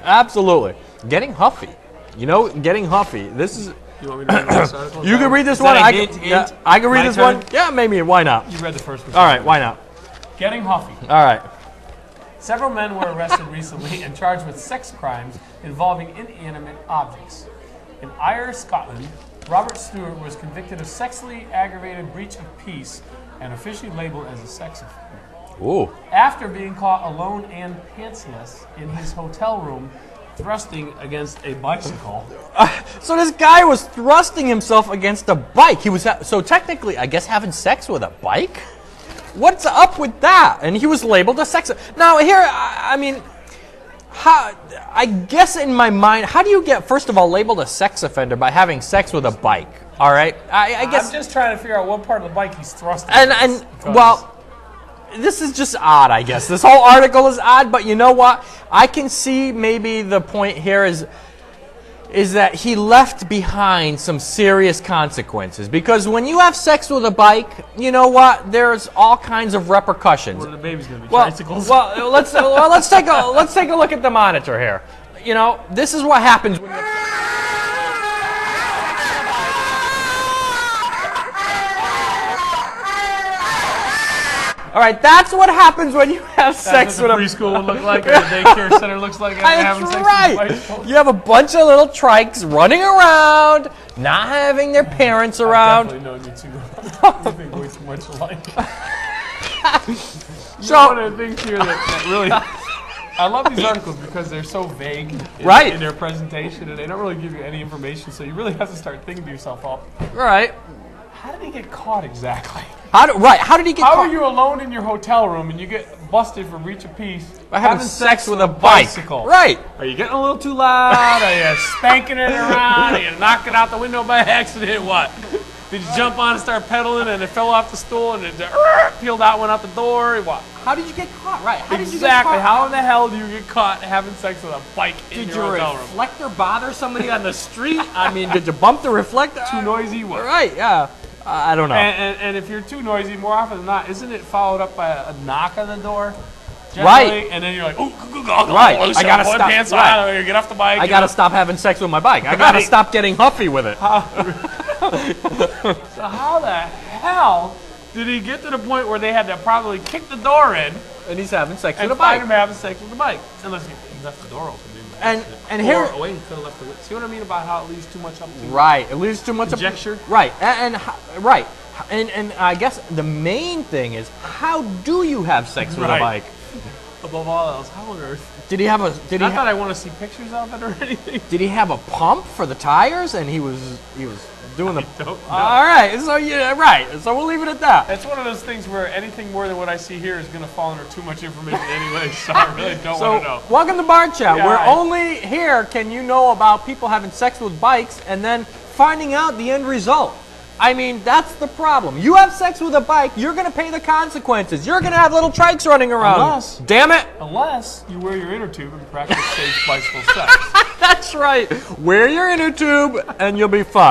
Absolutely. Getting huffy. You know, getting huffy. This is... You want me to read this article? You can read this Is one. that a I hint? can, yeah, I can read My this turn? one. Yeah, maybe. Why not? You read the first one. All right, why not? Getting huffy. All right. Several men were arrested recently and charged with sex crimes involving inanimate objects. In Ayr, Scotland, Robert Stewart was convicted of sexually aggravated breach of peace and officially labeled as a sex offender. Ooh. After being caught alone and pantsless in his hotel room, thrusting against a bicycle. So this guy was thrusting himself against a bike. He was so technically, I guess, having sex with a bike. What's up with that? And he was labeled a sex. Now here, I mean, how? I guess in my mind, how do you get first of all labeled a sex offender by having sex with a bike? All right, I guess. I'm just trying to figure out what part of the bike he's thrusting. And well. This is just odd, I guess. This whole article is odd, but you know what? I can see maybe the point here is that he left behind some serious consequences. Because when you have sex with a bike, you know what? There's all kinds of repercussions. What are the babies going to be? Tricycles? Well, let's take a look at the monitor here. You know, this is what happens when you All right, that's what happens when you have sex with a preschool would look like, or a daycare center looks like. That's right. You have a bunch of little trikes running around, not having their parents around. I've definitely known you two. You think way too much alike. So one of the things here that really, I love these articles because they're so vague in their presentation, and they don't really give you any information. So you really have to start thinking to yourself, right. How did he get caught exactly? How did he get caught? How are you alone in your hotel room and you get busted for breach of peace by having sex with a bicycle? Right. Are you getting a little too loud? Are you spanking it around? Are you knocking out the window by accident? What? Did you jump on and start pedaling and it fell off the stool and it peeled out, went out the door? What? How did you get caught? Right. How exactly. Did you get caught? How in the hell do you get caught having sex with a bike in your hotel room? Did your reflector bother somebody on the street? I mean, did you bump the reflector? Too noisy? What? Right. Yeah. I don't know. And if you're too noisy, more often than not, isn't it followed up by a knock on the door? Right. And then you're like, oh, right. I gotta stop. Pants on, get off the bike. I gotta stop having sex with my bike. I gotta stop getting huffy with it. So how the hell did he get to the point where they had to probably kick the door in? And he's having sex with and a bike. find him having sex with the bike. Unless he left the door open. And here, he could have left the. See what I mean about how it leaves too much up to? Right, it leaves too much conjecture. Right, and I guess the main thing is how do you have sex with a bike? Above all else, how on earth? Did he have a? Not that I want to see pictures of it or anything. Did he have a pump for the tires? And he was doing the. Don't know. All right, so right. So we'll leave it at that. It's one of those things where anything more than what I see here is going to fall under too much information anyway. So I really don't want to know. Welcome to Bar Chat. Yeah, where only here can you know about people having sex with bikes and then finding out the end result. I mean, that's the problem. You have sex with a bike, you're going to pay the consequences. You're going to have little trikes running around. Damn it. Unless you wear your inner tube and practice safe bicycle sex. That's right. Wear your inner tube and you'll be fine.